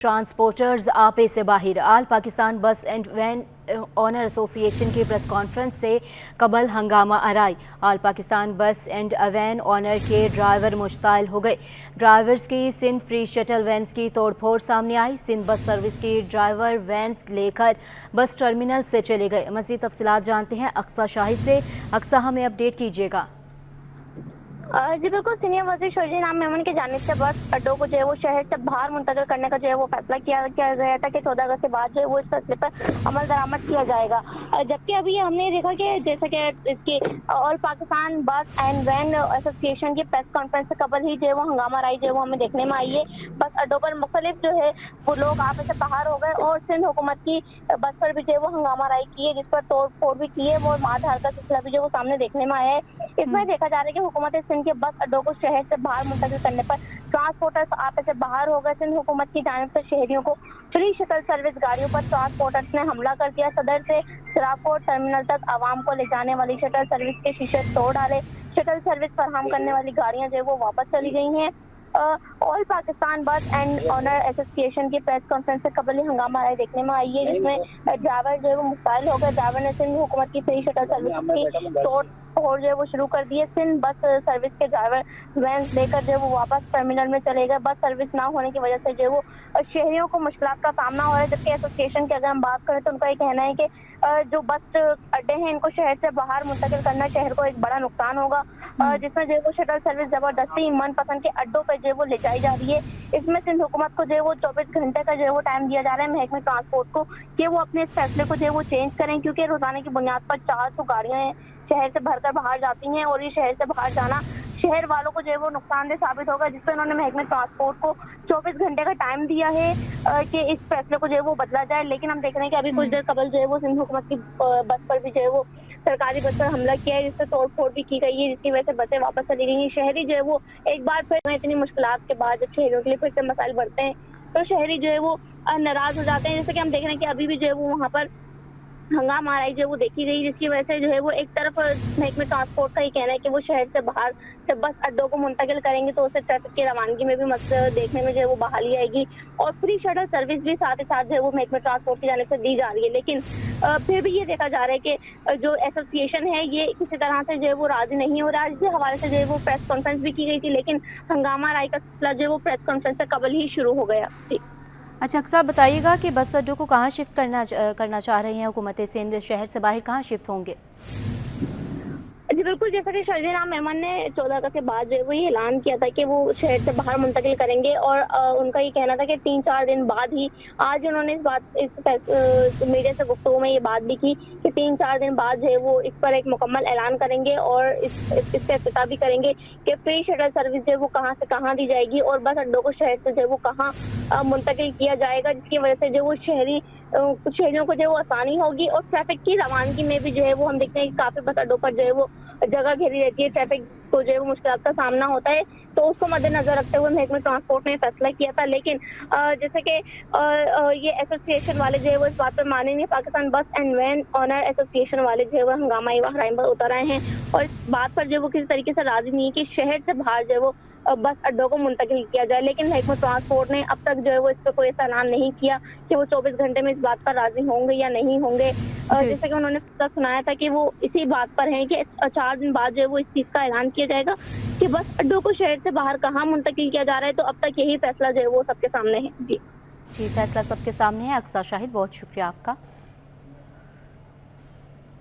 Transporters आपे से बाहर। आल पाकिस्तान बस एंड वैन ऑनर एसोसिएशन की प्रेस कॉन्फ्रेंस से कबल हंगामा आराई। आल पाकिस्तान बस एंड वैन ऑनर के ड्राइवर मुश्ताल हो गए। ड्राइवर्स की सिंध फ्री शटल वैन्स की तोड़फोड़ सामने आई। सिंध बस सर्विस की ड्राइवर वैन्स लेकर बस टर्मिनल से चले गए। मज़ीद तफसीलात जानते हैं अक्सा शाहिद से। अक्सा, हमें अपडेट कीजिएगा। जी बिल्कुल, सीनियर वज़ीर शौकत इनाम मेमन की जानिब से बस अड्डों को जो है वो शहर से बाहर मुंतकिल करने का जो है वो फैसला किया गया था कि 14 अगस्त के बाद जो है वो इस फैसले पर अमल दरामद किया जाएगा। जबकि अभी हमने देखा कि जैसे कि इसकी ऑल पाकिस्तान बस एंड वैन एसोसिएशन की प्रेस कॉन्फ्रेंस से कबल ही जो है वो हंगामा राई जो है वो हमें देखने में आई है। बस अड्डों पर मुख्तलिफ जो है वो लोग आप से बाहर हो गए और सिंध हुकूमत की बस पर भी जो है वो हंगामा राई की है, जिस पर तोड़ फोड़ भी की है और मार धाड़ का सिलसिला भी जो वो सामने देखने में आया है। इसमें देखा जा रहा है कि हुकूमत सिंध के बस अड्डों को शहर से बाहर मुंतकिल करने पर ट्रांसपोर्टर्स आपस से बाहर हो गए। सिंध हुकूमत की जानिब से शहरियों को फ्री शटल सर्विस गाड़ियों पर ट्रांसपोर्टर्स ने हमला कर दिया। सदर से सिराकोट टर्मिनल तक आवाम को ले जाने वाली शटल सर्विस के शीशे तोड़ डाले। शटल सर्विस फराहम करने वाली गाड़ियां जो है वो वापस चली गई हैं। ऑल पाकिस्तान बस एंड ऑनर एसोसिएशन की प्रेस कॉन्फ्रेंस से कबल ही हंगामा राय देखने में आई है, जिसमें ड्राइवर जो है वो मुस्तैल हो गए। ड्राइवर ने सिंध हुकूमत की फ्री शटल सर्विस की तोड़ जो है वो शुरू कर दिए। सिंध बस सर्विस के ड्राइवर वैन लेकर जो है वो वापस टर्मिनल में चले गए। बस सर्विस ना होने की वजह से जो है वो शहरियों को मुश्किलात का सामना हो रहा है। जबकि एसोसिएशन की अगर हम बात करें तो उनका ये कहना है कि जो बस अड्डे हैं इनको शहर से बाहर मुंतकिल करना शहर को एक बड़ा नुकसान होगा, जिसमें जो है वो शटल सर्विस जबरदस्ती मनपसंद के अड्डों पर जो है वो ले जाई जा रही है। इसमें सिंध हुकूमत को जो है वो 24 घंटे का जो है वो टाइम दिया जा रहा है महकमे ट्रांसपोर्ट को कि वो अपने इस फैसले को जो है वो चेंज करें, क्योंकि रोजाना की बुनियाद पर 400 गाड़ियां शहर से भरकर बाहर जाती हैं और ये शहर से बाहर जाना शहर वालों को जो है वो नुकसानदेह साबित होगा, जिससे उन्होंने महकमे ट्रांसपोर्ट को 24 घंटे का टाइम दिया है कि इस फैसले को जो है वो बदला जाए। लेकिन हम देख रहे हैं कि अभी कुछ देर कबल जो है वो सिंध हुकूमत की बस पर भी जो है वो सरकारी बस पर हमला किया है, जिससे तोड़ फोड़ भी की गई है, जिसकी वजह से बसें वापस चली गई हैं। शहरी जो है वो एक बार फिर इतनी मुश्किलात के बाद जब शहरियों के लिए फिर से मसाइल बढ़ते हैं तो शहरी जो है वो नाराज हो जाते हैं। जैसे कि हम देख रहे हैं कि अभी भी जो है वो वहाँ पर हंगामा राई जो है वो देखी गई, जिसकी वजह से जो है वो एक तरफ महकमे ट्रांसपोर्ट का ही कहना है कि वो शहर से बाहर जब बस अड्डों को मुंतकिल करेंगे तो उससे ट्रैफिक की रवानगी में भी देखने में जो है वो बहाली आएगी और फ्री शटल सर्विस भी साथ ही साथ जो है वो महकमे ट्रांसपोर्ट की जाने से दी जा रही है। लेकिन फिर भी ये देखा जा रहा है कि जो एसोसिएशन है ये किसी तरह से जो है वो राजी नहीं हो रहा है। इसी हवाले से जो है वो प्रेस कॉन्फ्रेंस भी की गई थी, लेकिन हंगामा राई का सिलसिला जो है वो प्रेस कॉन्फ्रेंस से कबल ही शुरू हो गया। अच्छा अक्सा, बताइएगा कि बस अड्डों को कहाँ शिफ्ट करना चाह रही हैं हुकूमत सिंध? शहर से बाहर कहाँ शिफ्ट होंगे? जी बिल्कुल, जैसा कि शौकत इनाम मेमन ने 14 अगस्त के बाद जो है वो ये ऐलान किया था कि वो शहर से बाहर मुंतकिल करेंगे और उनका ये कहना था कि 3-4 दिन बाद ही, आज उन्होंने इस मीडिया से गुफ्तगू में ये बात भी की कि 3-4 दिन बाद जो है वो इस पर एक मुकम्मल ऐलान करेंगे और इससे इफ्तिताह भी करेंगे कि फ्री शटल सर्विस जो है वो कहाँ से कहाँ दी जाएगी और बस अड्डों को शहर से जो है वो कहाँ मुंतकिल किया जाएगा, जिसकी वजह से जो वो शहरियों को जो है वो आसानी होगी और ट्रैफिक की रवानगी में भी जो है वो हम देखते हैं कि काफी बस अड्डों पर जो है वो जगह घेरी रहती है, ट्रैफिक को जो है वो मुश्किलात का सामना होता है। तो उसको मद्देनजर रखते हुए महकमे ट्रांसपोर्ट ने फैसला किया था। लेकिन जैसे कि ये एसोसिएशन वाले जो है वो इस बात पर माने नहीं। पाकिस्तान बस एंड वैन ऑनर एसोसिएशन वाले जो है वो हंगामा हराइम पर उतर आए हैं और इस बात पर जो है वो किसी तरीके से राजी नहीं है कि शहर से बाहर जो है वो बस अड्डों को मुंतकिल किया जाए। लेकिन महकमा ट्रांसपोर्ट ने अब तक जो है वो इस पर कोई ऐसा ऐलान नहीं किया कि वो 24 घंटे में इस बात पर राजी होंगे या नहीं होंगे। जैसे कि उन्होंने सुनाया था कि वो इसी बात पर हैं कि 4 दिन बाद जो है वो इस चीज़ का ऐलान किया जाएगा कि बस अड्डों को शहर से बाहर कहाँ मुंतकिल किया जा रहा है। तो अब तक यही फैसला जो है वो सबके सामने है। जी, फैसला सबके सामने है। अक्सा शाहिद, बहुत शुक्रिया आपका।